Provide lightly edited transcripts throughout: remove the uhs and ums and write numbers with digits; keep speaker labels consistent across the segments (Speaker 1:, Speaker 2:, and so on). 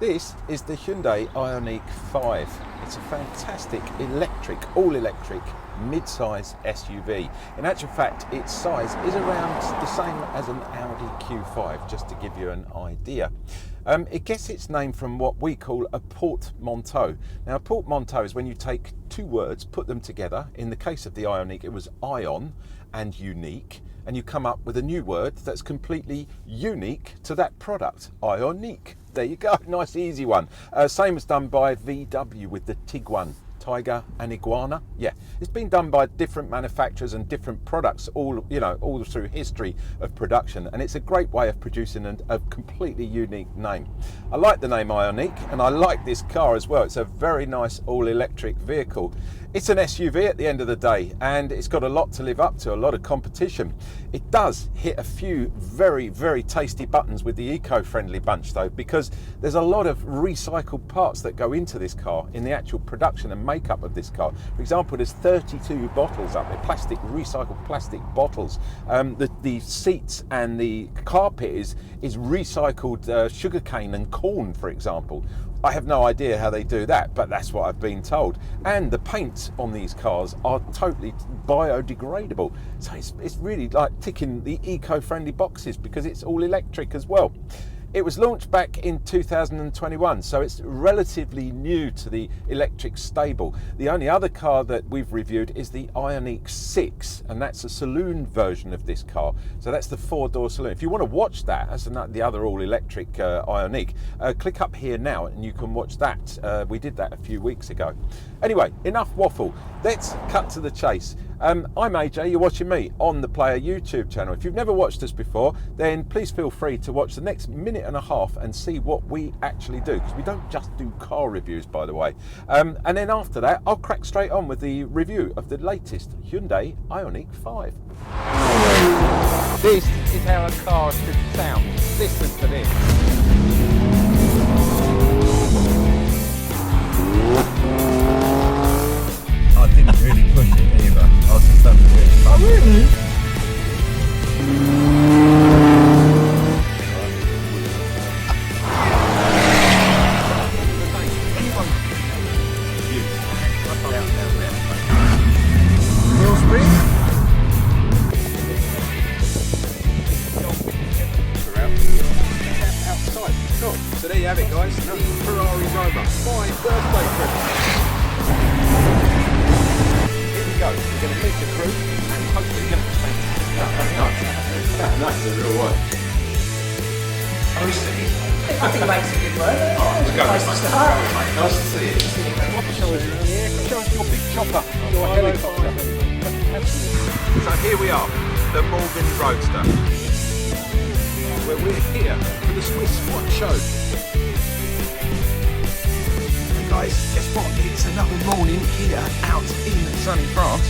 Speaker 1: This is the Hyundai ioniq5. It's a fantastic electric, all-electric, mid-size SUV. In actual fact, its size is around the same as an Audi Q5, just to give you an idea. It gets its name from what we call a portmanteau. Now, a portmanteau is when you take two words, put them together. In the case of the Ioniq, it was ion and unique, and you come up with a new word that's completely unique to that product, ioniq. There you go, nice easy one. Same as done by VW with the Tiguan. Tiger and iguana. Yeah, it's been done by different manufacturers and different products all through history of production, and it's a great way of producing a completely unique name. I like the name Ioniq, and I like this car as well. It's a very nice all-electric vehicle. It's an SUV at the end of the day, and it's got a lot to live up to, a lot of competition. It does hit a few very, very tasty buttons with the eco-friendly bunch though, because there's a lot of recycled parts that go into this car in the actual production and makeup of this car. For example, there's 32 bottles up there, recycled plastic bottles. The seats and the carpet is recycled sugarcane and corn, for example. I have no idea how they do that, but that's what I've been told. And the paints on these cars are totally biodegradable. So it's really like ticking the eco-friendly boxes because it's all electric as well. It was launched back in 2021, so it's relatively new to the electric stable. The only other car that we've reviewed is the ioniq-6, and that's a saloon version of this car. So that's the four-door saloon. If you want to watch that, as the other all-electric Ioniq, click up here now and you can watch that. We did that a few weeks ago. Anyway, enough waffle. Let's cut to the chase. I'm AJ, you're watching me on the Player YouTube channel. If you've never watched us before, then please feel free to watch the next minute and a half and see what we actually do, because we don't just do car reviews, by the way. And then after that, I'll crack straight on with the review of the latest Hyundai ioniq5. This is how a car should sound. Listen to this. I didn't really push it either. I was just having a bit of fun. Oh, really? Wheel spring? Outside. Cool. So there you have it, guys. The Ferrari Roma. My birthday present. Go. We're going to meet the crew and hopefully get it changed. That's a real one.
Speaker 2: I think it makes a good word.
Speaker 1: We'll go with mate. Nice to see you. Show us your big chopper, your helicopter. So here we are, the Morgan Roadster, where we're here for the Swiss Watch Show. Guys, guess what? It's another morning here out in sunny France.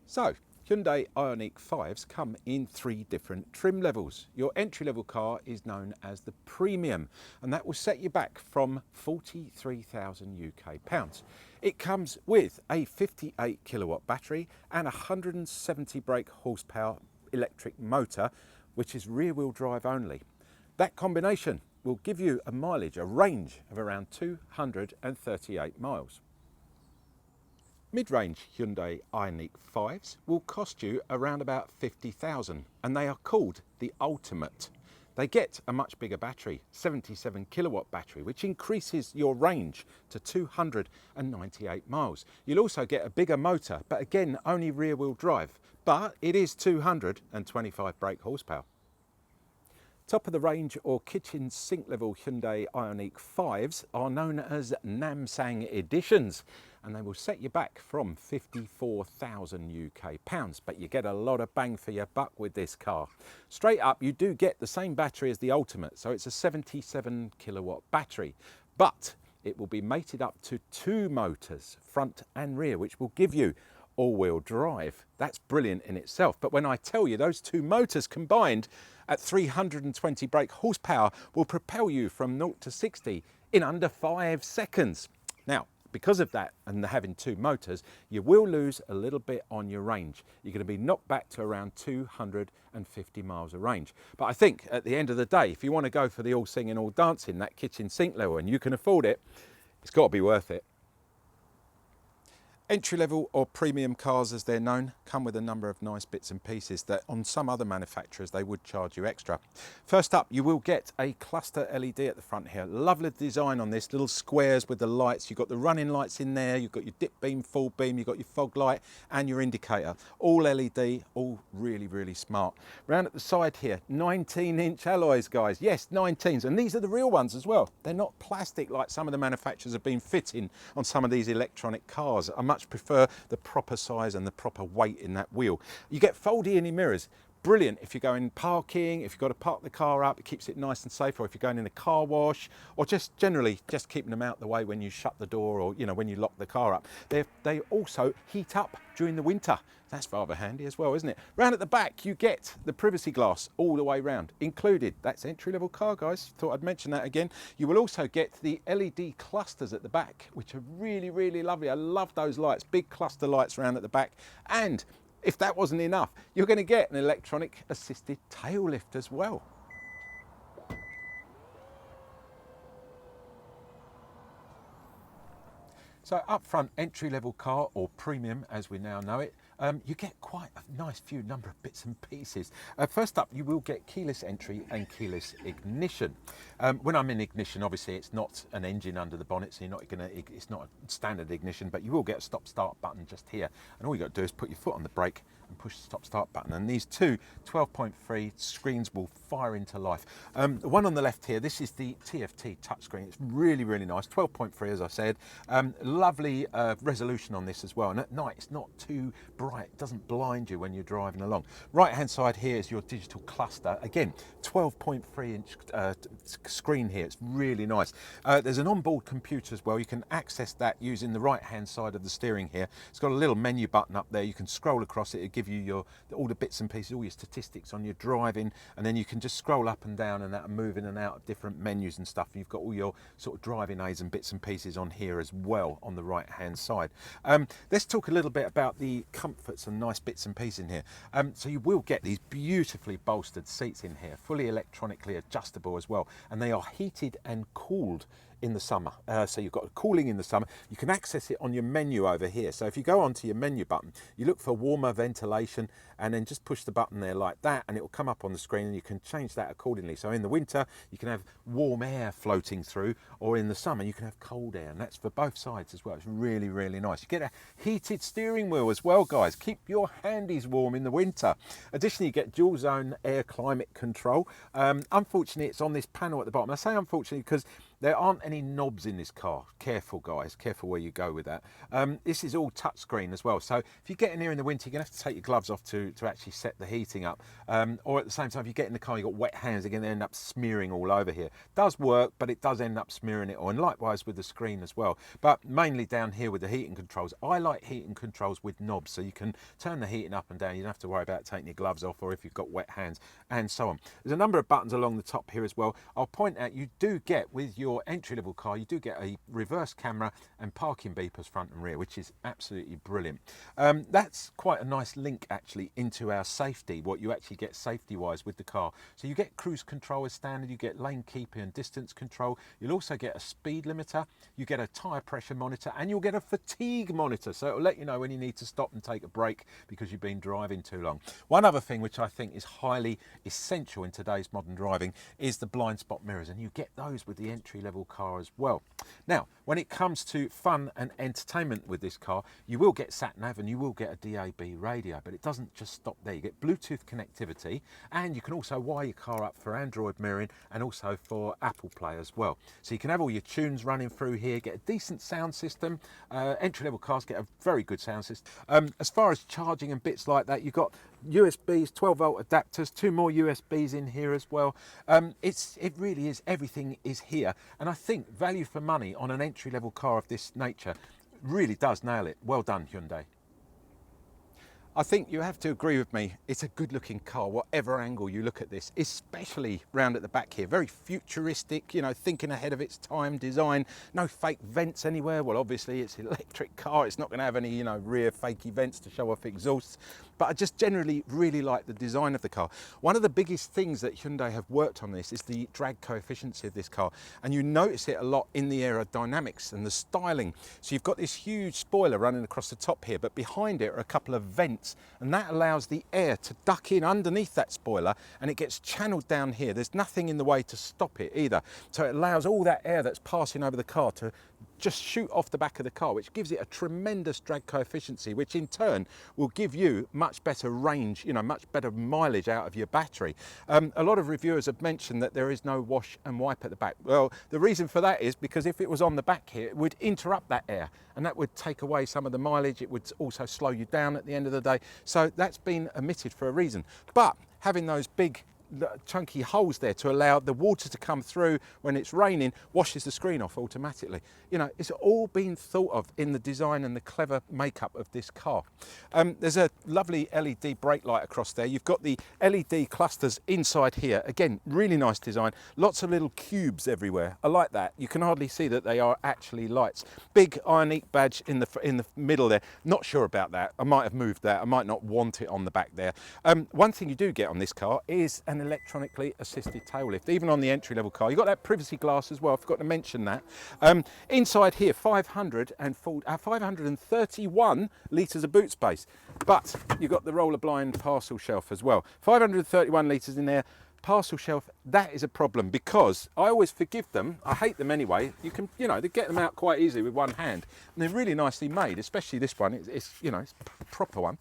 Speaker 1: So, Hyundai ioniq-5s come in 3 different trim levels. Your entry-level car is known as the Premium, and that will set you back from 43,000 UK pounds. It comes with a 58 kilowatt battery and 170 brake horsepower electric motor, which is rear-wheel drive only. That combination will give you a mileage, a range of around 238 miles. Mid-range Hyundai ioniq-5s will cost you around about 50,000, and they are called the Ultimate. They get a much bigger battery, 77 kilowatt battery, which increases your range to 298 miles. You'll also get a bigger motor, but again, only rear-wheel drive, but it is 225 brake horsepower. Top of the range or kitchen sink level Hyundai ioniq-5s are known as Namsan Editions, and they will set you back from 54,000 UK pounds, but you get a lot of bang for your buck with this car. Straight up, you do get the same battery as the Ultimate, so it's a 77 kilowatt battery, but it will be mated up to 2 motors, front and rear, which will give you all-wheel drive. That's brilliant in itself. But when I tell you those two motors combined at 320 brake horsepower will propel you from 0 to 60 in under 5 seconds. Now, because of that and having two motors, you will lose a little bit on your range. You're going to be knocked back to around 250 miles of range. But I think at the end of the day, if you want to go for the all singing, all dancing, that kitchen sink level, and you can afford it, it's got to be worth it. Entry-level or premium cars, as they're known, come with a number of nice bits and pieces that on some other manufacturers they would charge you extra. First up, you will get a cluster LED at the front here. Lovely design on this, little squares with the lights. You've got the running lights in there, you've got your dip beam, full beam, you've got your fog light and your indicator. All LED, all really, really smart. Round at the side here, 19-inch alloys, guys. Yes, 19s, and these are the real ones as well. They're not plastic like some of the manufacturers have been fitting on some of these electronic cars. I much prefer the proper size and the proper weight in that wheel. You get fold-in mirrors. Brilliant if you're going parking, if you've got to park the car up, it keeps it nice and safe, or if you're going in a car wash, or just generally just keeping them out the way when you shut the door, or when you lock the car up. They also heat up during the winter. That's rather handy as well, isn't it? Round at the back you get the privacy glass all the way round included. That's entry-level car, guys. Thought I'd mention that again. You will also get the LED clusters at the back, which are really, really lovely. I love those lights, big cluster lights round at the back. And if that wasn't enough, you're going to get an electronic assisted tail lift as well. So up front, entry-level car, or premium as we now know it, you get quite a nice number of bits and pieces. First up, you will get keyless entry and keyless ignition. When I'm in ignition, obviously it's not an engine under the bonnet, so it's not a standard ignition, but you will get a stop-start button just here. And all you got to do is put your foot on the brake and push the stop-start button. And these two 12.3 screens will fire into life. The one on the left here, this is the TFT touchscreen. It's really, really nice. 12.3, as I said. Lovely resolution on this as well. And at night, it's not too bright. It doesn't blind you when you're driving along. Right hand side here is your digital cluster. Again, 12.3 inch screen here. It's really nice. There's an onboard computer as well. You can access that using the right hand side of the steering here. It's got a little menu button up there. You can scroll across it. It'll give you all the bits and pieces, all your statistics on your driving, and then you can just scroll up and down and that and move in and out of different menus and stuff. You've got all your sort of driving aids and bits and pieces on here as well on the right hand side. Let's talk a little bit about the comforts and nice bits and pieces in here. So you will get these beautifully bolstered seats in here, fully electronically adjustable as well, and they are heated and cooled in the summer. So you've got cooling in the summer. You can access it on your menu over here. So if you go onto your menu button, you look for warmer ventilation and then just push the button there like that and it will come up on the screen and you can change that accordingly. So in the winter, you can have warm air floating through, or in the summer, you can have cold air, and that's for both sides as well. It's really, really nice. You get a heated steering wheel as well, guys. Keep your handies warm in the winter. Additionally, you get dual zone air climate control. Unfortunately, it's on this panel at the bottom. I say unfortunately because there aren't any knobs in this car. Careful, guys. Careful where you go with that. This is all touchscreen as well. So if you get in here in the winter, you're going to have to take your gloves off to actually set the heating up. Or at the same time, if you get in the car, you've got wet hands, they're going to end up smearing all over here. Does work, but it does end up smearing it all. And likewise with the screen as well. But mainly down here with the heating controls. I like heating controls with knobs, so you can turn the heating up and down. You don't have to worry about taking your gloves off, or if you've got wet hands and so on. There's a number of buttons along the top here as well. I'll point out you do get with your entry-level car, you do get a reverse camera and parking beepers front and rear, which is absolutely brilliant. That's quite a nice link actually into our safety, what you actually get safety-wise with the car. So you get cruise control as standard, you get lane keeping and distance control, you'll also get a speed limiter, you get a tyre pressure monitor, and you'll get a fatigue monitor, so it'll let you know when you need to stop and take a break because you've been driving too long. One other thing which I think is highly essential in today's modern driving is the blind spot mirrors, and you get those with the entry-level car as well. Now, when it comes to fun and entertainment with this car, you will get sat-nav and you will get a DAB radio, but it doesn't just stop there. You get Bluetooth connectivity, and you can also wire your car up for Android mirroring and also for Apple Play as well. So you can have all your tunes running through here, get a decent sound system. Entry-level cars get a very good sound system. As far as charging and bits like that, you've got USBs, 12-volt adapters, 2 more USBs in here as well. It really is, everything is here, and I think value for money on an entry-level car of this nature really does nail it. Well done, Hyundai. I think you have to agree with me, it's a good looking car, whatever angle you look at this, especially round at the back here. Very futuristic, you know, thinking ahead of its time, design, no fake vents anywhere. Well, obviously it's an electric car, it's not going to have any, you know, rear fakey vents to show off exhausts. But I just generally really like the design of the car. One of the biggest things that Hyundai have worked on this is the drag coefficiency of this car. And you notice it a lot in the aerodynamics and the styling. So you've got this huge spoiler running across the top here, but behind it are a couple of vents, and that allows the air to duck in underneath that spoiler, and it gets channeled down here. There's nothing in the way to stop it either. So it allows all that air that's passing over the car to just shoot off the back of the car, which gives it a tremendous drag coefficiency, which in turn will give you much better range, you know, much better mileage out of your battery. A lot of reviewers have mentioned that there is no wash and wipe at the back. Well, the reason for that is because if it was on the back here, it would interrupt that air, and that would take away some of the mileage. It would also slow you down at the end of the day. So that's been omitted for a reason. But having those big chunky holes there to allow the water to come through when it's raining washes the screen off automatically. You know, it's all been thought of in the design and the clever makeup of this car. There's a lovely LED brake light across there. You've got the LED clusters inside here. Again, really nice design. Lots of little cubes everywhere. I like that. You can hardly see that they are actually lights. Big ioniq badge in the middle there. Not sure about that. I might have moved that. I might not want it on the back there. One thing you do get on this car is an electronically assisted tail lift, even on the entry-level car. You've got that privacy glass as well. I forgot to mention that. Inside here, 531 litres of boot space, but you've got the roller blind parcel shelf as well. 531 litres in there. Parcel shelf, that is a problem because I always forgive them. I hate them anyway. You can, you know, they get them out quite easily with one hand, and they're really nicely made, especially this one. It's you know, it's a proper one.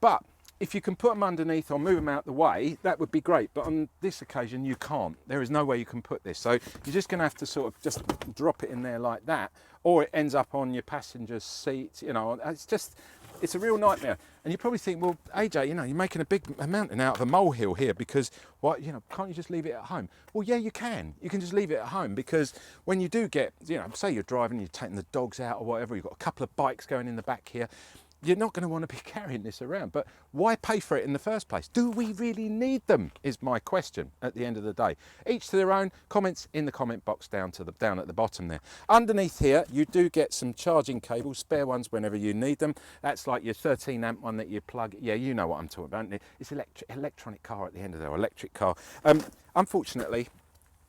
Speaker 1: But if you can put them underneath or move them out the way, that would be great. But on this occasion, you can't. There is no way you can put this. So you're just going to have to sort of just drop it in there like that, or it ends up on your passenger's seat. You know, it's a real nightmare. And you probably think, well, AJ, you know, you're making a big mountain out of a molehill here because, what, you know, can't you just leave it at home? Well, yeah, you can. You can just leave it at home because when you do get, you know, say you're driving, you're taking the dogs out or whatever, you've got a couple of bikes going in the back here, you're not going to want to be carrying this around. But why pay for it in the first place? Do we really need them, is my question at the end of the day. Each to their own. Comments in the comment box down at the bottom there. Underneath here, you do get some charging cables, spare ones whenever you need them. That's like your 13 amp one that you plug. Yeah, you know what I'm talking about. It's electronic car at the end of the day, electric car. Unfortunately,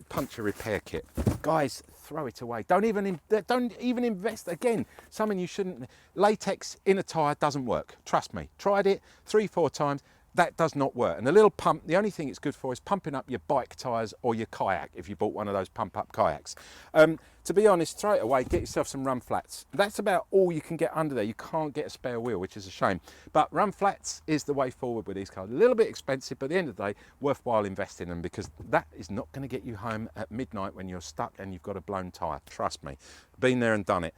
Speaker 1: puncture repair kit. Guys, throw it away. Don't even invest. Again, something you shouldn't. Latex in a tyre doesn't work. Trust me. Tried it 3-4 times. That does not work. And the little pump, the only thing it's good for is pumping up your bike tyres or your kayak, if you bought one of those pump-up kayaks. To be honest, throw it away, get yourself some run flats. That's about all you can get under there. You can't get a spare wheel, which is a shame. But run flats is the way forward with these cars. A little bit expensive, but at the end of the day, worthwhile investing in them because that is not going to get you home at midnight when you're stuck and you've got a blown tyre. Trust me. Been there and done it.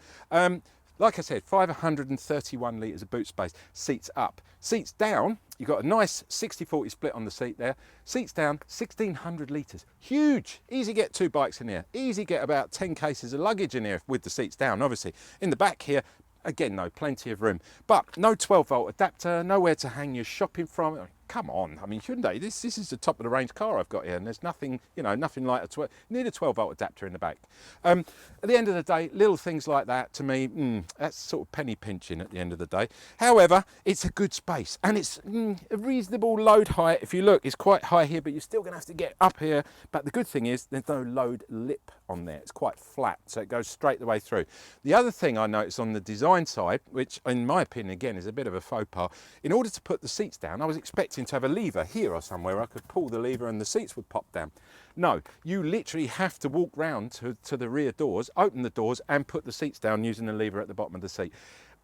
Speaker 1: Like I said, 531 litres of boot space. Seats up. Seats down, you've got a nice 60-40 split on the seat there. Seats down, 1,600 litres. Huge. Easy get 2 bikes in here. Easy get about 10 cases of luggage in here with the seats down, obviously. In the back here, again, no, plenty of room. But no 12-volt adapter, nowhere to hang your shopping from. Come on, I mean, Hyundai, this is the top of the range car I've got here, and there's nothing, you know, nothing like a 12, you need a 12-volt adapter in the back. At the end of the day, little things like that, to me, that's sort of penny pinching at the end of the day. However, it's a good space, and it's a reasonable load height. If you look, it's quite high here, but you're still going to have to get up here. But the good thing is there's no load lip on there. It's quite flat, so it goes straight the way through. The other thing I noticed on the design side, which in my opinion, again, is a bit of a faux pas, in order to put the seats down, I was expecting to have a lever here or somewhere. I could pull the lever and the seats would pop down. No, you literally have to walk round to the rear doors, open the doors and put the seats down using the lever at the bottom of the seat.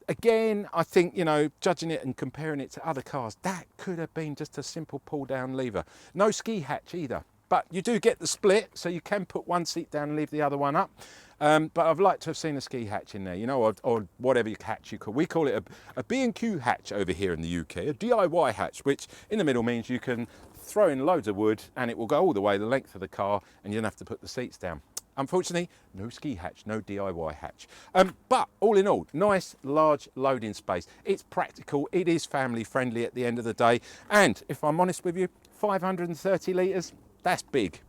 Speaker 1: Again, I think, you know, judging it and comparing it to other cars, that could have been just a simple pull down lever. No ski hatch either. But you do get the split, so you can put one seat down and leave the other one up. But I've liked to have seen a ski hatch in there, you know, or whatever hatch you call. We call it a B&Q hatch over here in the UK, a DIY hatch, which in the middle means you can throw in loads of wood and it will go all the way the length of the car and you don't have to put the seats down. Unfortunately, no ski hatch, no DIY hatch. But all in all, nice large loading space. It's practical, it is family friendly at the end of the day. And if I'm honest with you, 530 litres, that's big.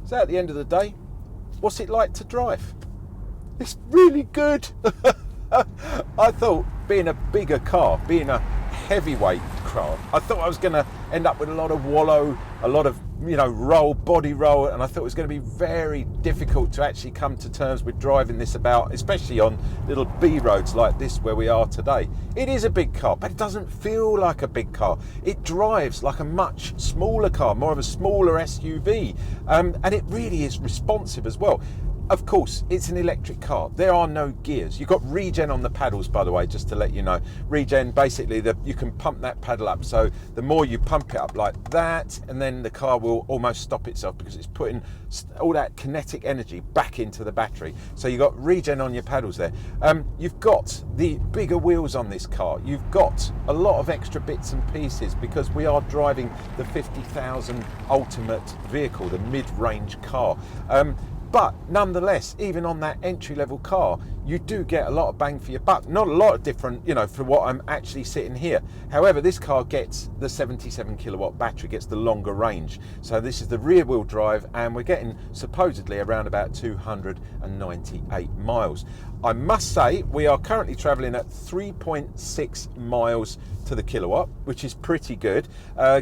Speaker 1: So at the end of the day, what's it like to drive? It's really good. I thought being a bigger car, being a heavyweight car, I thought I was going to end up with a lot of wallow, a lot of body roll, and I thought it was going to be very difficult to actually come to terms with driving this about, especially on little B roads like this where we are today. It is a big car, but it doesn't feel like a big car. It drives like a much smaller car, more of a smaller SUV, and it really is responsive as well. Of course, it's an electric car. There are no gears. You've got regen on the paddles, by the way, just to let you know. Regen, basically, you can pump that paddle up. So the more you pump it up like that, and then the car will almost stop itself because it's putting all that kinetic energy back into the battery. So you've got regen on your paddles there. You've got the bigger wheels on this car. You've got a lot of extra bits and pieces because we are driving the 50,000 ultimate vehicle, the mid-range car. But nonetheless, even on that entry-level car, you do get a lot of bang for your buck. Not a lot of different, for what I'm actually sitting here. However, this car gets the 77 kilowatt battery, gets the longer range. So this is the rear-wheel drive, and we're getting supposedly around about 298 miles. I must say, we are currently travelling at 3.6 miles to the kilowatt, which is pretty good.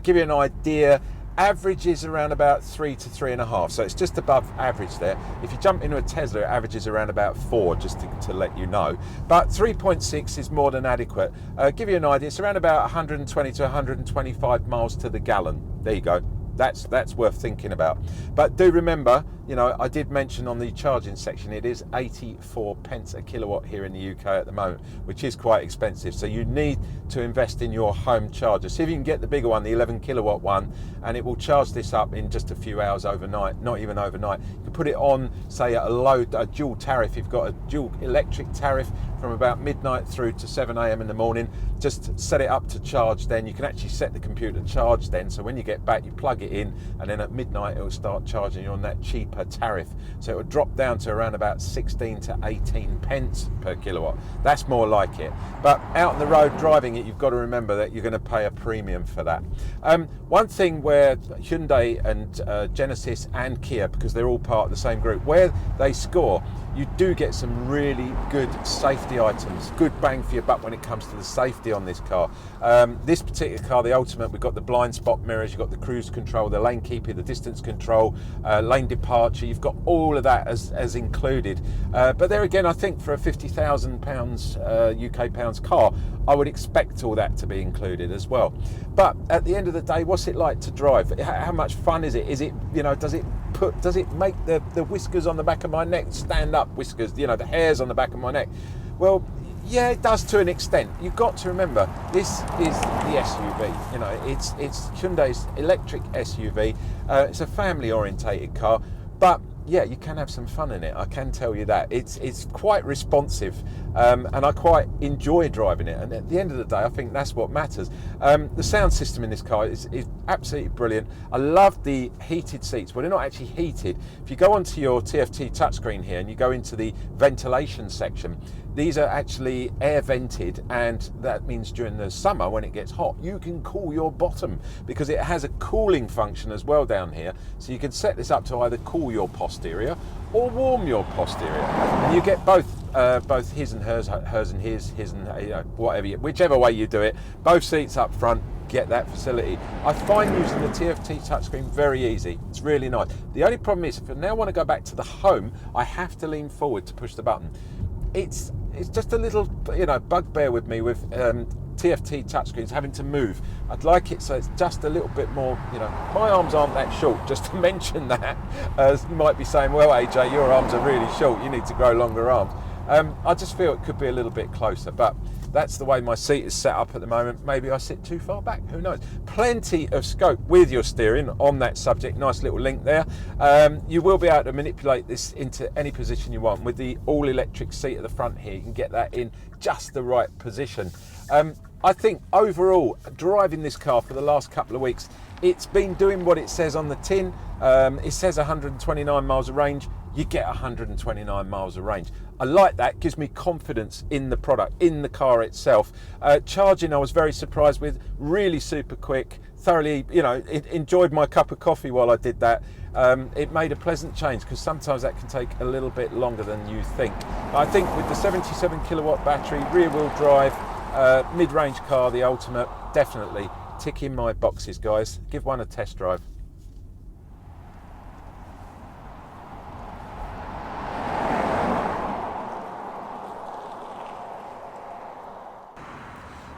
Speaker 1: Give you an idea, average is around about 3 to 3.5, so it's just above average there. If you jump into a Tesla, it averages around about 4, just to let you know. But 3.6 is more than adequate. Give you an idea, it's around about 120 to 125 miles to the gallon. There you go. That's worth thinking about. But do remember, I did mention on the charging section, it is 84 pence a kilowatt here in the UK at the moment, which is quite expensive. So you need to invest in your home charger. See if you can get the bigger one, the 11 kilowatt one, and it will charge this up in just a few hours overnight, not even overnight. You can put it on, say, a dual tariff. You've got a dual electric tariff from about midnight through to 7 a.m. in the morning. Just set it up to charge then. You can actually set the computer to charge then. So when you get back, you plug it in, and then at midnight it will start charging you on that cheaper tariff. So it will drop down to around about 16 to 18 pence per kilowatt. That's more like it. But out on the road driving it, you've got to remember that you're going to pay a premium for that. One thing where Hyundai and Genesis and Kia, because they're all part of the same group, where they score, you do get some really good safety items, good bang for your buck when it comes to the safety on this car. This particular car, the Ultimate, we've got the blind spot mirrors, you've got the cruise control, the lane keeping, the distance control, lane departure, you've got all of that as included. But there again, I think for a £50,000 UK pounds car, I would expect all that to be included as well. But at the end of the day, what's it like to drive? How much fun is it? Is it, does it make the whiskers on the back of my neck stand up? Whiskers, the hairs on the back of my neck. Well, yeah, it does to an extent. You've got to remember, this is the SUV. It's Hyundai's electric SUV. It's a family orientated car, but yeah, you can have some fun in it. I can tell you that. It's quite responsive, and I quite enjoy driving it. And at the end of the day, I think that's what matters. The sound system in this car is absolutely brilliant. I love the heated seats. Well, they're not actually heated. If you go onto your TFT touchscreen here and you go into the ventilation section, these are actually air vented, and that means during the summer when it gets hot, you can cool your bottom because it has a cooling function as well down here. So you can set this up to either cool your posterior or warm your posterior, and you get both his and hers and his and whatever, whichever way you do it. Both seats up front get that facility. I find using the TFT touchscreen very easy. It's really nice. The only problem is, if I now want to go back to the home, I have to lean forward to push the button. It's just a little bugbear with me with TFT touchscreens having to move. I'd like it so it's just a little bit more, my arms aren't that short, just to mention that. You might be saying, well, AJ, your arms are really short, you need to grow longer arms. I just feel it could be a little bit closer, but that's the way my seat is set up at the moment. Maybe I sit too far back, who knows. Plenty of scope with your steering on that subject. Nice little link there. You will be able to manipulate this into any position you want. With the all-electric seat at the front here, you can get that in just the right position. I think overall, driving this car for the last couple of weeks It's been doing what it says on the tin. It says 129 miles of range. You get 129 miles of range. I like that, gives me confidence in the product, in the car itself. Charging, I was very surprised with, really super quick, thoroughly, enjoyed my cup of coffee while I did that. It made a pleasant change, because sometimes that can take a little bit longer than you think. I think with the 77 kilowatt battery, rear wheel drive, mid-range car, the ultimate, definitely ticking my boxes, guys. Give one a test drive.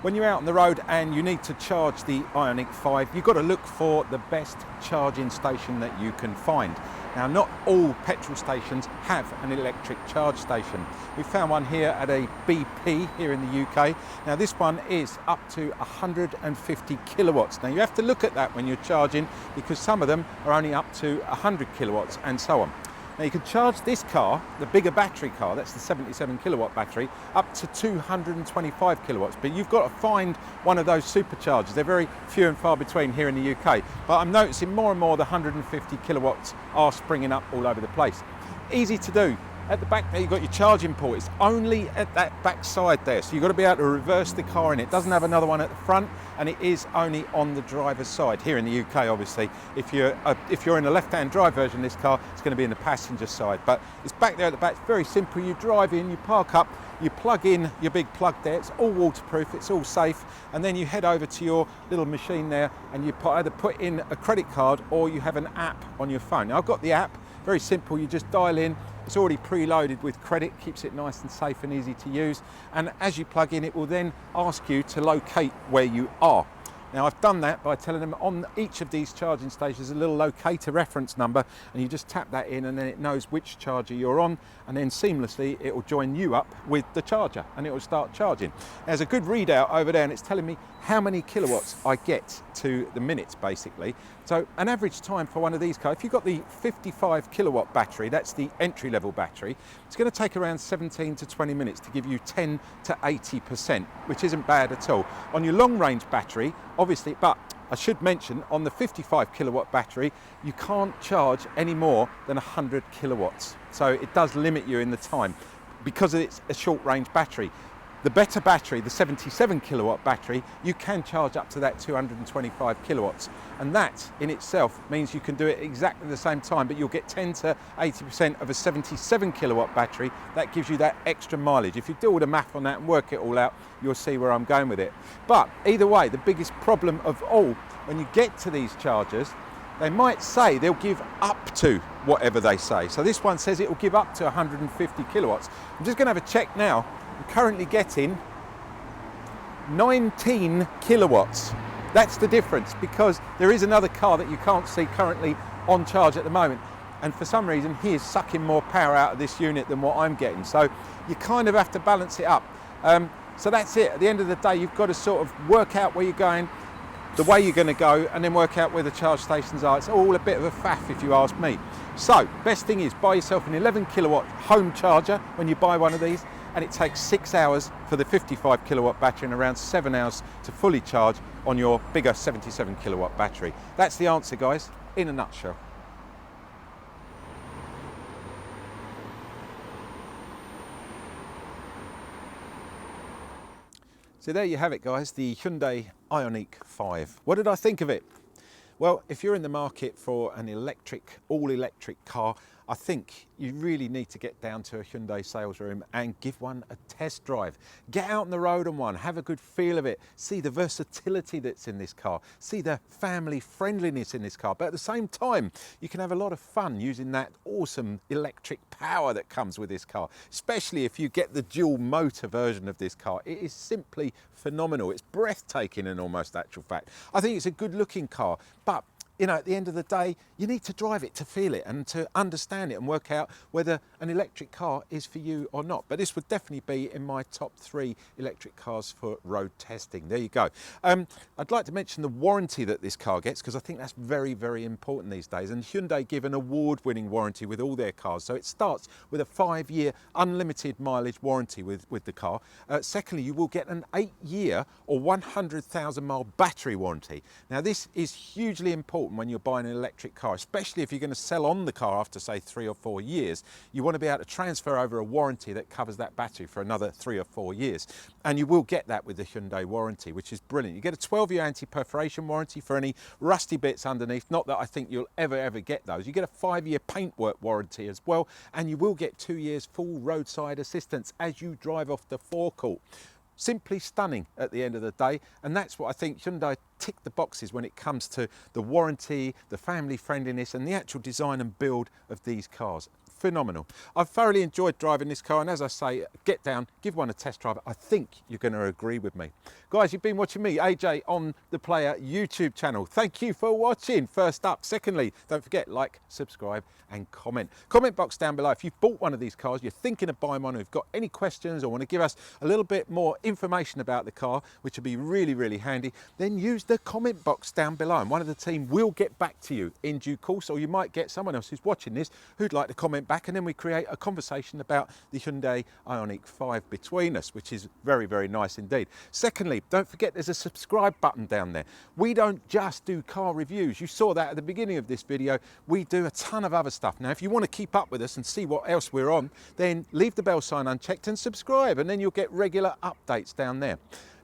Speaker 1: When you're out on the road and you need to charge the ioniq5, you've got to look for the best charging station that you can find. Now, not all petrol stations have an electric charge station. We found one here at a BP here in the UK. Now, this one is up to 150 kilowatts. Now, you have to look at that when you're charging, because some of them are only up to 100 kilowatts and so on. Now, you can charge this car, the bigger battery car, that's the 77 kilowatt battery, up to 225 kilowatts. But you've got to find one of those superchargers. They're very few and far between here in the UK. But I'm noticing more and more the 150 kilowatts are springing up all over the place. Easy to do. At the back there, you've got your charging port. It's only at that back side there. So you've got to be able to reverse the car in. It doesn't have another one at the front, and it is only on the driver's side. Here in the UK, obviously, if you're in a left-hand drive version of this car, it's going to be in the passenger side. But it's back there at the back. It's very simple. You drive in, you park up, you plug in your big plug there. It's all waterproof, it's all safe. And then you head over to your little machine there, and you either put in a credit card or you have an app on your phone. Now, I've got the app. Very simple. You just dial in. It's already preloaded with credit, keeps it nice and safe and easy to use. And as you plug in, it will then ask you to locate where you are. Now, I've done that by telling them on each of these charging stations a little locator reference number, and you just tap that in and then it knows which charger you're on, and then seamlessly it will join you up with the charger and it will start charging. There's a good readout over there, and it's telling me how many kilowatts I get to the minutes, basically. So an average time for one of these cars, if you've got the 55 kilowatt battery, that's the entry level battery, it's going to take around 17 to 20 minutes to give you 10 to 80%, which isn't bad at all. On your long range battery, obviously, but I should mention on the 55 kilowatt battery, you can't charge any more than 100 kilowatts. So it does limit you in the time because it's a short range battery. The better battery, the 77 kilowatt battery, you can charge up to that 225 kilowatts. And that in itself means you can do it exactly the same time, but you'll get 10 to 80% of a 77 kilowatt battery. That gives you that extra mileage. If you do all the math on that and work it all out, you'll see where I'm going with it. But either way, the biggest problem of all, when you get to these chargers, they might say they'll give up to whatever they say. So this one says it will give up to 150 kilowatts. I'm just going to have a check now. I'm currently getting 19 kilowatts. That's the difference, because there is another car that you can't see currently on charge at the moment, and for some reason he is sucking more power out of this unit than what I'm getting. So you kind of have to balance it up. So that's it. At the end of the day, you've got to sort of work out where you're going, the way you're going to go, and then work out where the charge stations are. It's all a bit of a faff, if you ask me. So best thing is buy yourself an 11 kilowatt home charger when you buy one of these, and it takes 6 hours for the 55 kilowatt battery and around 7 hours to fully charge on your bigger 77 kilowatt battery. That's the answer, guys, in a nutshell. So there you have it, guys, the Hyundai ioniq5. What did I think of it? Well, if you're in the market for an electric, all-electric car, I think you really need to get down to a Hyundai sales room and give one a test drive. Get out on the road on one, have a good feel of it, see the versatility that's in this car, see the family friendliness in this car, but at the same time, you can have a lot of fun using that awesome electric power that comes with this car, especially if you get the dual motor version of this car. It is simply phenomenal. It's breathtaking in almost actual fact. I think it's a good looking car, but you know, at the end of the day, you need to drive it to feel it and to understand it and work out whether an electric car is for you or not. But this would definitely be in my top 3 electric cars for road testing. There you go. I'd like to mention the warranty that this car gets, because I think that's very, very important these days. And Hyundai give an award-winning warranty with all their cars. So it starts with a 5-year unlimited mileage warranty with the car. Secondly, you will get an 8-year or 100,000 mile battery warranty. Now this is hugely important when you're buying an electric car, especially if you're going to sell on the car after say 3 or 4 years. You want to be able to transfer over a warranty that covers that battery for another 3 or 4 years. And you will get that with the Hyundai warranty, which is brilliant. You get a 12-year anti-perforation warranty for any rusty bits underneath. Not that I think you'll ever get those. You get a 5-year paintwork warranty as well, and you will get 2 years full roadside assistance as you drive off the forecourt. Simply stunning at the end of the day, and that's what I think Hyundai tick the boxes when it comes to the warranty, the family friendliness, and the actual design and build of these cars. Phenomenal. I've thoroughly enjoyed driving this car, and as I say, get down, give one a test drive. I think you're going to agree with me. Guys, you've been watching me, AJ, on the Player YouTube channel. Thank you for watching, first up. Secondly, don't forget, like, subscribe and comment. Comment box down below if you've bought one of these cars, you're thinking of buying one, or you've got any questions or want to give us a little bit more information about the car, which would be really, really handy, then use the comment box down below and one of the team will get back to you in due course, or you might get someone else who's watching this who'd like to comment back, and then we create a conversation about the Hyundai ioniq5 between us, which is very, very nice indeed. Secondly, don't forget there's a subscribe button down there. We don't just do car reviews. You saw that at the beginning of this video. We do a ton of other stuff. Now, if you want to keep up with us and see what else we're on, then leave the bell sign unchecked and subscribe, and then you'll get regular updates down there.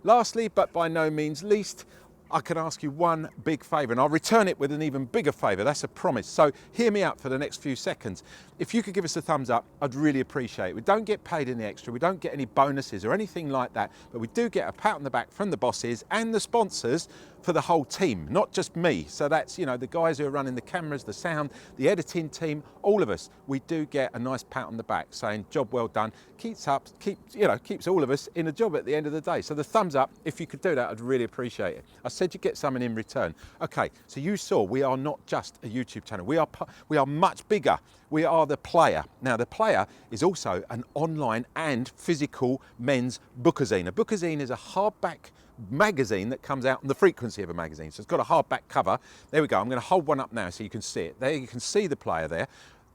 Speaker 1: Lastly, but by no means least, I can ask you one big favour, and I'll return it with an even bigger favour. That's a promise. So hear me out for the next few seconds. If you could give us a thumbs up, I'd really appreciate it. We don't get paid any extra. We don't get any bonuses or anything like that, but we do get a pat on the back from the bosses and the sponsors for the whole team, not just me. So that's, you know, the guys who are running the cameras, the sound, the editing team, all of us. We do get a nice pat on the back saying job well done. Keeps all of us in a job at the end of the day. So the thumbs up, if you could do that, I'd really appreciate it. I said you get something in return. Okay, so you saw we are not just a YouTube channel. We are much bigger. We are the Player. Now, the Player is also an online and physical men's bookazine. A bookazine is a hardback magazine that comes out on the frequency of a magazine. So it's got a hardback cover. There we go. I'm going to hold one up now so you can see it. There you can see the Player there.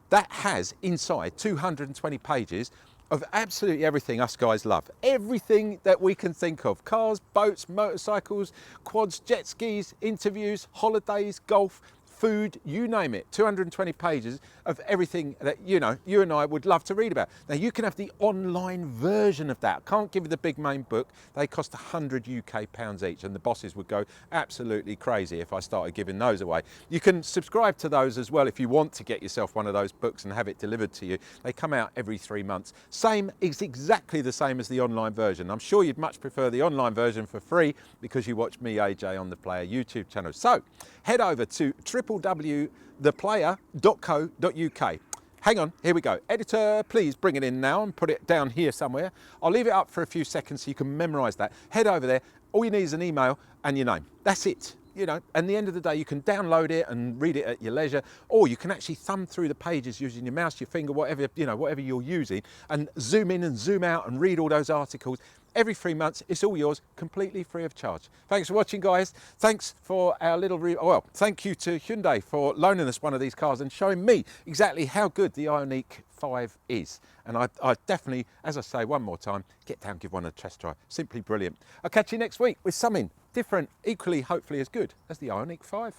Speaker 1: That has inside 220 pages of absolutely everything us guys love. Everything that we can think of. Cars, boats, motorcycles, quads, jet skis, interviews, holidays, golf, food, you name it. 220 pages of everything that, you know, you and I would love to read about. Now, you can have the online version of that. I can't give you the big main book. They cost 100 UK pounds each, and the bosses would go absolutely crazy if I started giving those away. You can subscribe to those as well if you want to get yourself one of those books and have it delivered to you. They come out every 3 months. Same, is exactly the same as the online version. I'm sure you'd much prefer the online version for free because you watch me, AJ, on the Player YouTube channel. So head over to www.theplayer.co.uk. Hang on, here we go. Editor, please bring it in now and put it down here somewhere. I'll leave it up for a few seconds so you can memorize that. Head over there. All you need is an email and your name. That's it. You know, at the end of the day, you can download it and read it at your leisure, or you can actually thumb through the pages using your mouse, your finger, whatever, you know, whatever you're using, and zoom in and zoom out and read all those articles. Every 3 months, it's all yours, completely free of charge. Thanks for watching, guys. Thanks for our little, well, thank you to Hyundai for loaning us one of these cars and showing me exactly how good the ioniq5 is. And I definitely, as I say one more time, get down, give one a test drive. Simply brilliant. I'll catch you next week with something different, equally, hopefully as good as the ioniq5.